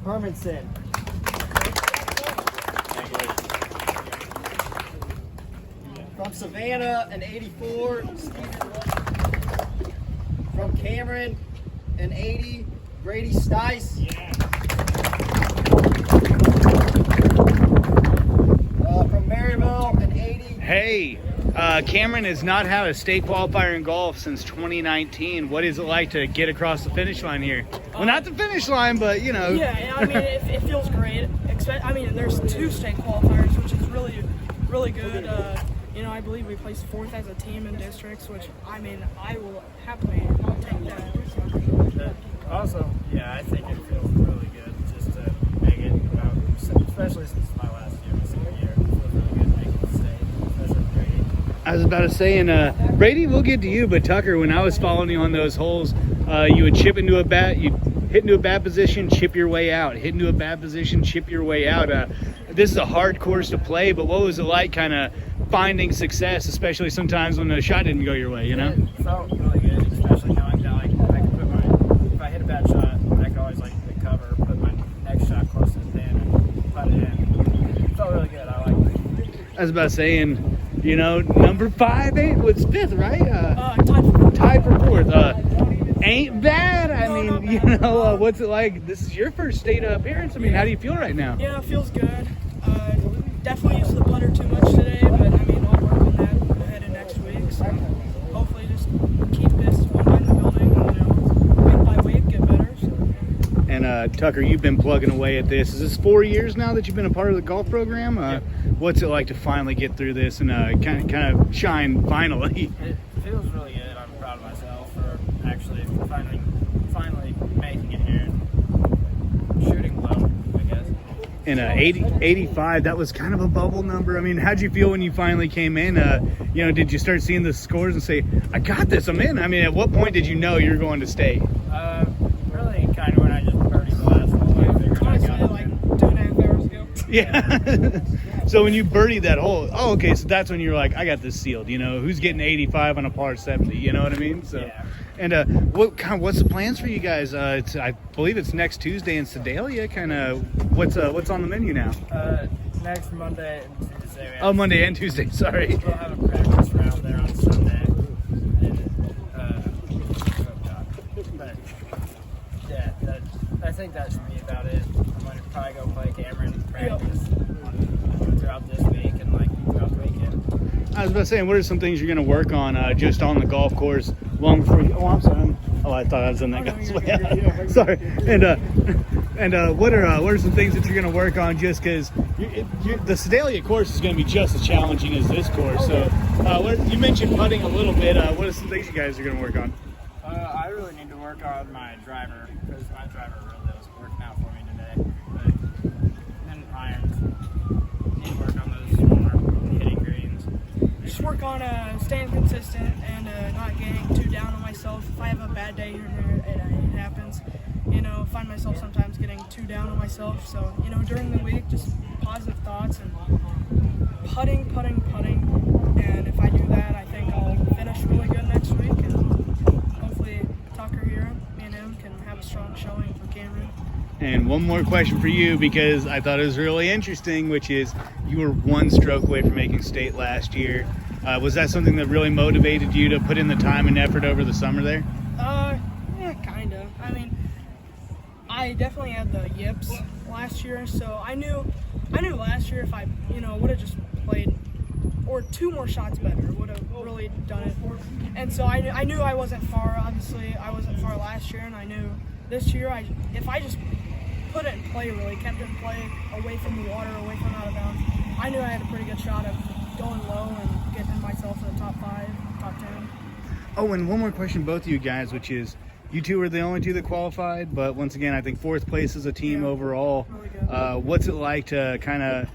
Hermanson. From Savannah, an 84. From Cameron, an 80. Brady Stice. From Maryville, an 80. Hey, Cameron has not had a state qualifier in golf since 2019. What is it like to get across the finish line here? Well, not the finish line, but you know. Yeah, I mean, it feels great. I mean, there's 2 state qualifiers, which is really good. You know, I believe we placed 4th as a team in districts, which, I mean, I will happily take that. Also, yeah, I think it feels really good just to make it, especially since it's my last year, my senior year. It feels really good making the state, especially with Brady. I was about to say, and Brady, we'll get to you, but Tucker, when I was following you on those holes, you would chip into a bat, you'd hit into a bad position, chip your way out, hit into a bad position, chip your way out. This is a hard course to play, but what was it like kind of finding success, especially sometimes when the shot didn't go your way, you know? It felt really good, especially knowing that I could put if I hit a bad shot, I could always recover, put my next shot close to the pin and put it in. It felt really good. I liked it. I was about to say, and you know, number 5 was 5th, right? Tied for 4th. Ain't bad. I mean, you know, what's it like? This is your first state appearance. I mean, how do you feel right now? Yeah, it feels good. Definitely used the putter too much today, but I mean, I'll work on that ahead of next week. So hopefully, just keep this one in the building. You know, week by week, get better. So. And Tucker, you've been plugging away at this. Is this 4 years now that you've been a part of the golf program? Yeah. What's it like to finally get through this and kind of shine finally? It feels really good. I'm proud of myself for actually finally making it here and shooting low, I guess. And 85, that was kind of a bubble number. I mean, how'd you feel when you finally came in? You know, did you start seeing the scores and say, I got this, I'm in? I mean, at what point did you know you were going to state? Really kind of when I just birdied the last hole. I figured I got it. Like 2.5 hours ago. Yeah. So when you birdied that hole, oh, okay, so that's when you're like, I got this sealed. You know, who's getting 85 on a par 70? You know what I mean? So, yeah. And what's the plans for you guys? I believe it's next Tuesday in Sedalia. Kind of what's on the menu now? Next Monday and Tuesday. Oh, Monday and Tuesday. Sorry. We'll have a practice round there on Sunday. And, oh God. But yeah, I think that should be about it. I'm gonna probably go play Cameron practice throughout this week and throughout the weekend. I was about to say, what are some things you're going to work on just on the golf course long before you? Oh, I'm sorry. Oh, I thought I was in that guy's way. Sorry. And what are some things that you're going to work on just because the Sedalia course is going to be just as challenging as this course. So you mentioned putting a little bit. What are some things you guys are going to work on? I really need to work on my driver because my driver really wasn't working out for me today. But then irons. Need to work on those more hitting greens. Just work on staying consistent and not getting too down on myself. If I have a bad day here and there, it happens. You know, find myself sometimes getting too down on myself. So, you know, during the week, just positive thoughts and putting. And if I do that, I think I'll finish really good next week. And hopefully Tucker here, me and him, can have a strong showing for Cameron. And one more question for you because I thought it was really interesting, which is you were 1 stroke away from making state last year. Was that something that really motivated you to put in the time and effort over the summer there? Yeah, kind of. I mean, I definitely had the yips last year, so I knew last year if I, would have just played or 2 more shots better, would have really done it. And so I knew I wasn't far. Obviously, I wasn't far last year, and I knew this year if I just put it in play, really kept it in play, away from the water, away from out of bounds, I knew I had a pretty good shot of going low and getting myself in the top 5, top 10. Oh, and one more question, both of you guys, which is you 2 were the only 2 that qualified, but once again, I think 4th place as a team overall. Really good. What's it like to kind of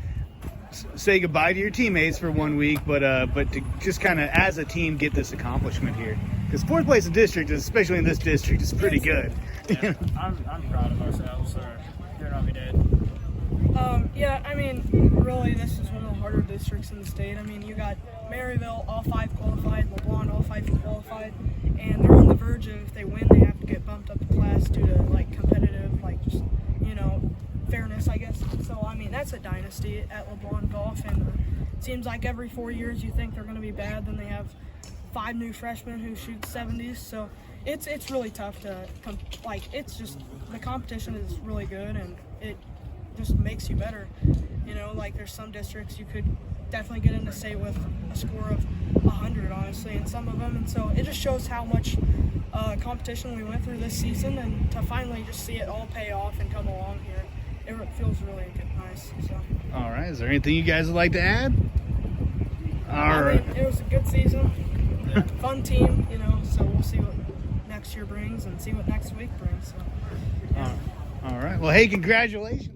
say goodbye to your teammates for 1 week, but to just kind of as a team get this accomplishment here? Because 4th place in district, especially in this district, is pretty good. Yeah, I'm proud of ourselves for doing what we did. Yeah, I mean, really, this is one of the harder districts in the state. I mean, you got Maryville, all 5 qualified, LeBlanc, all 5 qualified, and they're on the verge of, if they win, they have to get bumped up a class due to competitive like just, fairness, I guess. So, I mean, that's a dynasty at LeBron Golf, and it seems like every 4 years you think they're going to be bad, then they have 5 new freshmen who shoot 70s. So it's really tough to it's just the competition is really good, and it just makes you better. Like there's some districts you could definitely get into state with a score of 100, honestly, in some of them, and so it just shows how much competition we went through this season, and to finally just see it all pay off and come along here, it feels really nice. So. All right. Is there anything you guys would like to add? I mean, it was a good season, fun team, so we'll see what next year brings and see what next week brings. So, yeah. All right. Well, hey, congratulations.